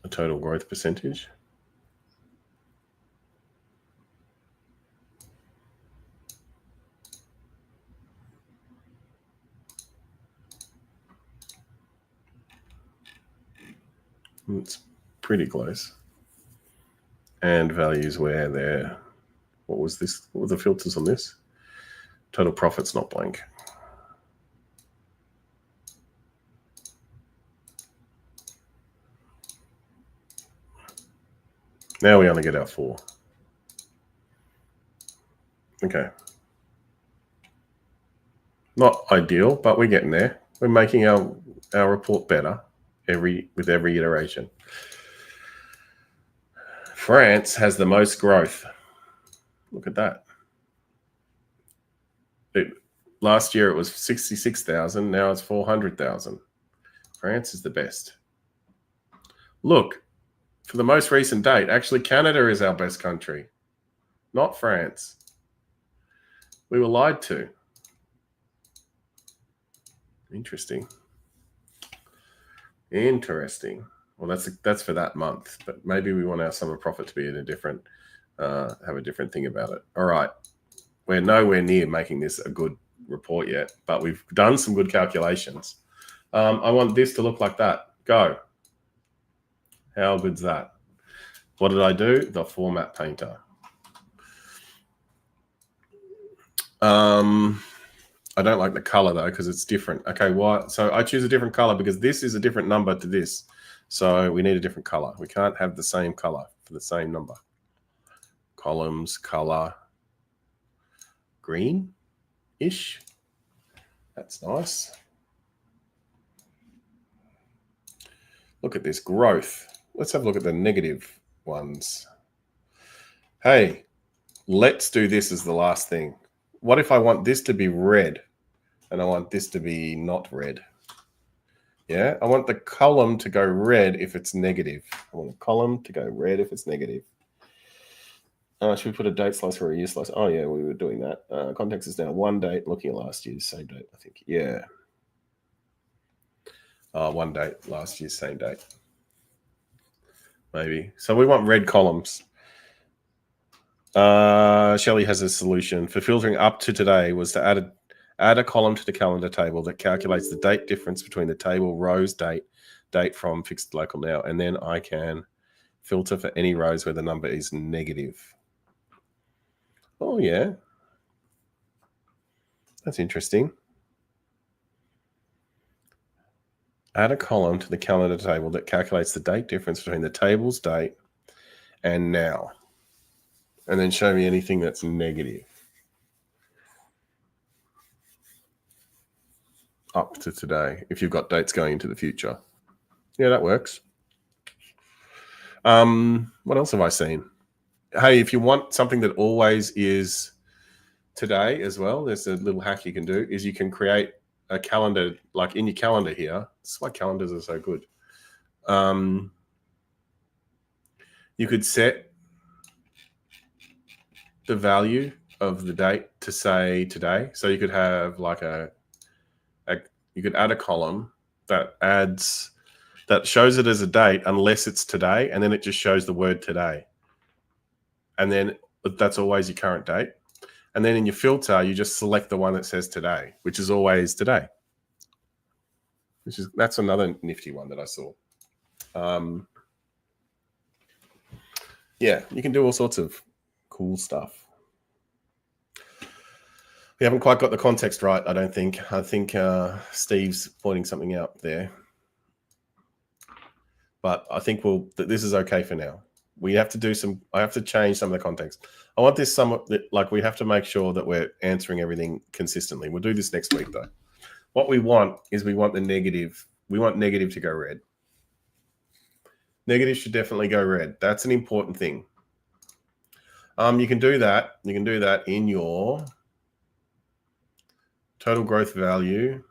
a total growth percentage. It's pretty close. And values where they're, what was this? What were the filters on this? Total profit's not blank. Now we only get our 4. Okay. Not ideal, but we're getting there. We're making our report better with every iteration. France has the most growth. Look at that. Last year it was 66,000. Now it's 400,000. France is the best. Look, for the most recent date, actually Canada is our best country, not France. We were lied to. Interesting. Interesting. Well, that's for that month, but maybe we want our summer profit to be in a different, have a different thing about it. All right. We're nowhere near making this a good report yet, but we've done some good calculations. I want this to look like that. Go. How good's that? What did I do? The format painter. I don't like the color though, because it's different. Okay, why? So I choose a different color because this is a different number to this. So we need a different color. We can't have the same color for the same number. Columns, color, green-ish. That's nice. Look at this growth. Let's have a look at the negative ones. Hey, let's do this as the last thing. What if I want this to be red and I want this to be not red? Yeah, I want the column to go red if it's negative. I want the column to go red if it's negative. Should we put a date slice or a year slice? Oh, yeah, we were doing that. Context is now one date, looking at last year's same date, I think. Yeah. One date, last year's same date. Maybe. So we want red columns. Shelley has a solution for filtering up to today was to add a column to the calendar table that calculates the date difference between the table rows date from fixed local now, and then I can filter for any rows where the number is negative. Oh yeah, that's interesting. Add a column to the calendar table that calculates the date difference between the table's date and now, and then show me anything that's negative up to today if you've got dates going into the future. Yeah, that works. What else have I seen? Hey, if you want something that always is today as well, there's a little hack you can do, is you can create a calendar, like in your calendar here. This is why calendars are so good. You could set the value of the date to say today. So you could have like you could add a column that shows it as a date unless it's today, and then it just shows the word today. And then that's always your current date. And then in your filter, you just select the one that says today, which is always today. That's another nifty one that I saw. Yeah, you can do all sorts of cool stuff. We haven't quite got the context right, I don't think. I think Steve's pointing something out there. But I think this is okay for now. We have to I have to change some of the context. I want this somewhat, like we have to make sure that we're answering everything consistently. We'll do this next week though. What we want is we want negative to go red. Negative should definitely go red. That's an important thing. You can do that. You can do that in your total growth value.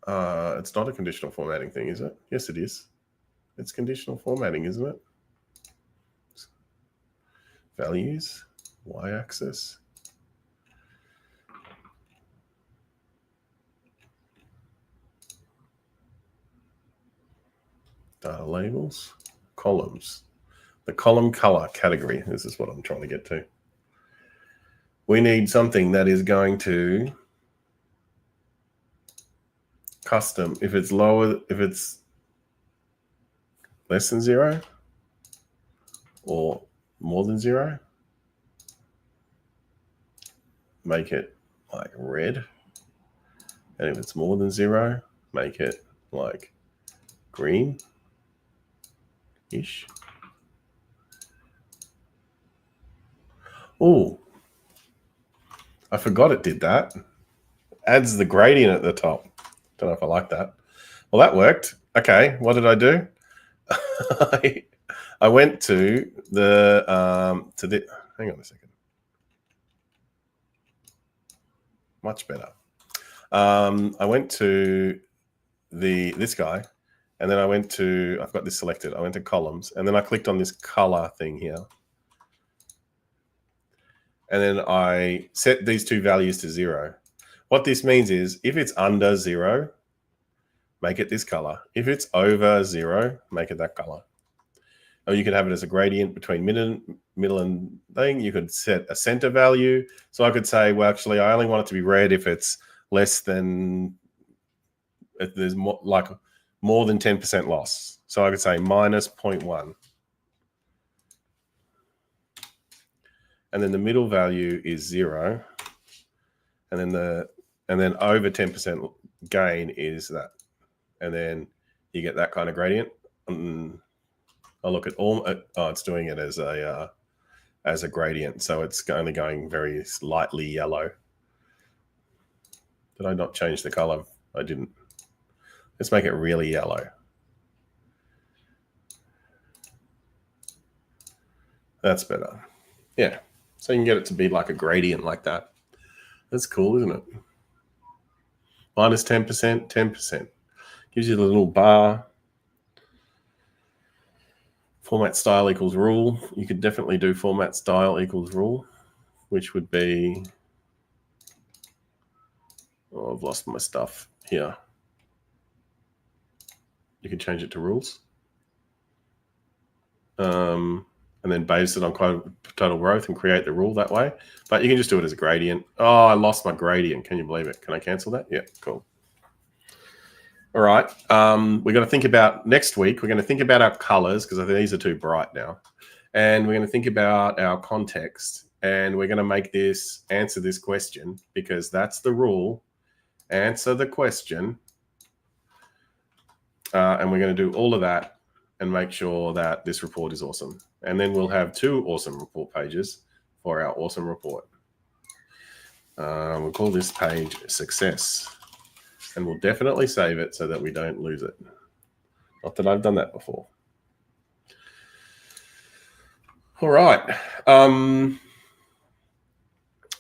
It's not a conditional formatting thing, is it? Yes, it is. It's conditional formatting, isn't it? Values, y-axis. Data labels, columns. The column color category. This is what I'm trying to get to. We need something that is going to custom. If it's less than 0 or more than 0, make it like red. And if it's more than 0, make it like green-ish. Oh, I forgot it did that. Adds the gradient at the top. Don't know if I like that. Well, that worked. Okay, what did I do? I went to the hang on a second. Much better. I went to this guy, and then I've got this selected. I went to columns, and then I clicked on this color thing here. and then I set these two values to 0. What this means is if it's under 0, make it this color. If it's over 0, make it that color. Or you could have it as a gradient between middle and thing. You could set a center value. So I could say, well, actually, I only want it to be red if it's less than, if there's more than 10% loss. So I could say minus 0.1. And then the middle value is 0. And then over 10% gain is that. And then you get that kind of gradient. I'll look at all. Oh, it's doing it as a gradient, so it's only going very lightly yellow. Did I not change the color? I didn't. Let's make it really yellow. That's better. Yeah. So you can get it to be like a gradient like that. That's cool, isn't it? Minus 10%, 10%. Gives you the little bar. Format style equals rule. You could definitely do format style equals rule, which would be, oh, I've lost my stuff here. You could change it to rules. And then base it on total growth and create the rule that way. But you can just do it as a gradient. Oh, I lost my gradient. Can you believe it? Can I cancel that? Yeah, cool. All right. We're going to think about next week. We're going to think about our colors because I think these are too bright now. And we're going to think about our context. And we're going to answer this question because that's the rule. Answer the question. And we're going to do all of that and make sure that this report is awesome. And then we'll have 2 awesome report pages for our awesome report. We'll call this page success. And we'll definitely save it so that we don't lose it. Not that I've done that before. All right.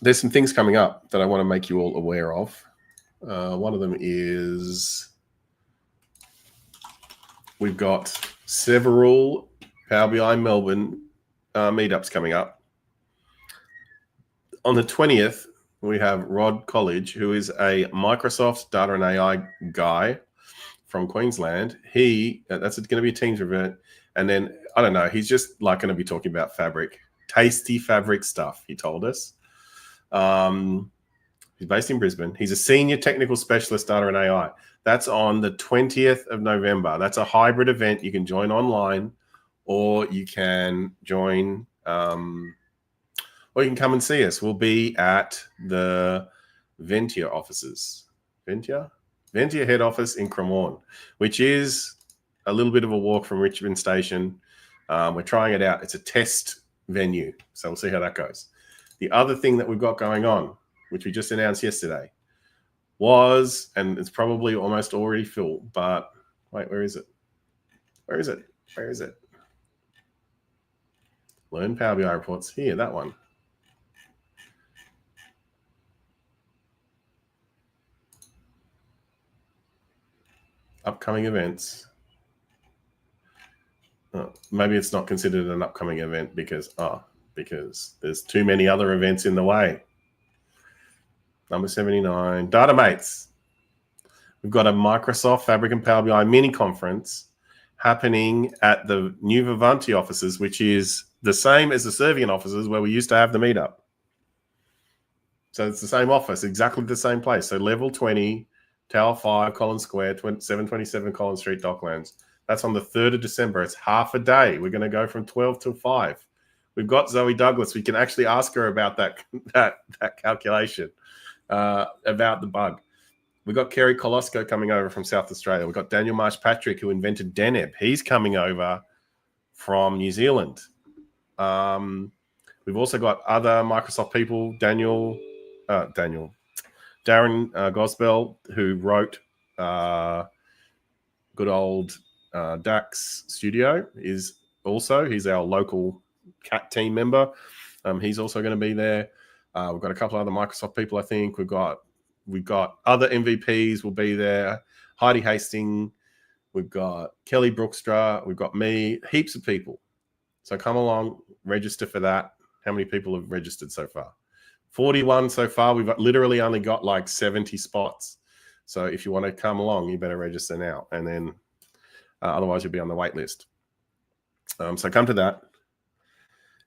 There's some things coming up that I want to make you all aware of. One of them is we've got several Power BI Melbourne meetups coming up. On the 20th, we have Rod College, who is a Microsoft data and AI guy from Queensland. That's going to be a Teams event. And then, I don't know, he's just like going to be talking about fabric, tasty fabric stuff, he told us. He's based in Brisbane. He's a senior technical specialist data and AI. That's on the 20th of November. That's a hybrid event. You can join online or you can join, or you can come and see us. We'll be at the Ventia offices. Ventia head office in Cremorne, which is a little bit of a walk from Richmond Station. We're trying it out. It's a test venue, so we'll see how that goes. The other thing that we've got going on, which we just announced yesterday, was, and it's probably almost already full, but wait, where is it? Where is it? Where is it? Learn Power BI reports. Here, that one. Upcoming events. Oh, maybe it's not considered an upcoming event because there's too many other events in the way. Number 79, Datamates. We've got a Microsoft Fabric and Power BI mini conference happening at the new Vivanti offices, which is the same as the Servian offices where we used to have the meetup. So it's the same office, exactly the same place. So level 20, Tower 5, Collins Square, 727 Collins Street, Docklands. That's on the 3rd of December. It's half a day. We're going to go from 12 till 5. We've got Zoe Douglas. We can actually ask her about that calculation, about the bug. We've got Kerry Kolosko coming over from South Australia. We've got Daniel Marsh-Patrick, who invented Deneb. He's coming over from New Zealand. We've also got other Microsoft people, Darren Gosbell, who wrote good old DAX Studio. He's our local CAT team member. He's also going to be there. We've got a couple other Microsoft people, I think. We've got other MVPs will be there. Heidi Hastings. We've got Kelly Brookstra. We've got me. Heaps of people. So come along, register for that. How many people have registered so far? 41 so far. We've literally only got like 70 spots. So if you want to come along, you better register now. And then otherwise you'll be on the wait list. So come to that.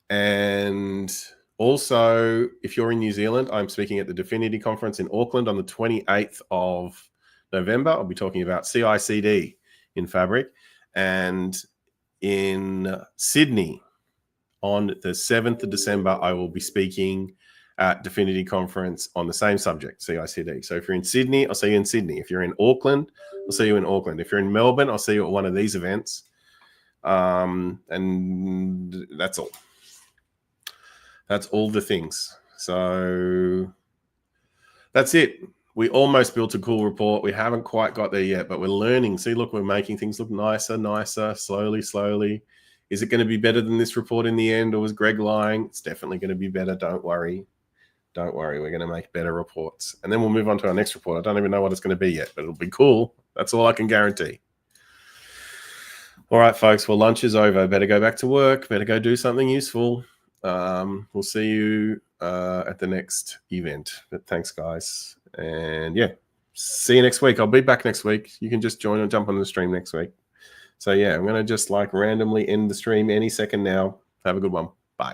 And also, if you're in New Zealand, I'm speaking at the Dfinity Conference in Auckland on the 28th of November. I'll be talking about CI/CD in Fabric. And in Sydney on the 7th of December, I will be speaking at Dfinity Conference on the same subject, CI/CD. So if you're in Sydney, I'll see you in Sydney. If you're in Auckland, I'll see you in Auckland. If you're in Melbourne, I'll see you at one of these events. And that's all. That's all the things. So that's it. We almost built a cool report. We haven't quite got there yet, but we're learning. See, look, we're making things look nicer, slowly. Is it going to be better than this report in the end, or was Greg lying? It's definitely going to be better. Don't worry. We're going to make better reports. And then we'll move on to our next report. I don't even know what it's going to be yet, but it'll be cool. That's all I can guarantee. All right, folks. Well, lunch is over. Better go back to work. Better go do something useful. We'll see you at the next event. But thanks, guys. And yeah, see you next week. I'll be back next week. You can just join or jump on the stream next week. So yeah, I'm going to just like randomly end the stream any second now. Have a good one. Bye.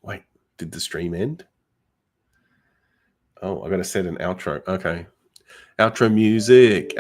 Wait, did the stream end? Oh, I got to set an outro. Okay. Outro music.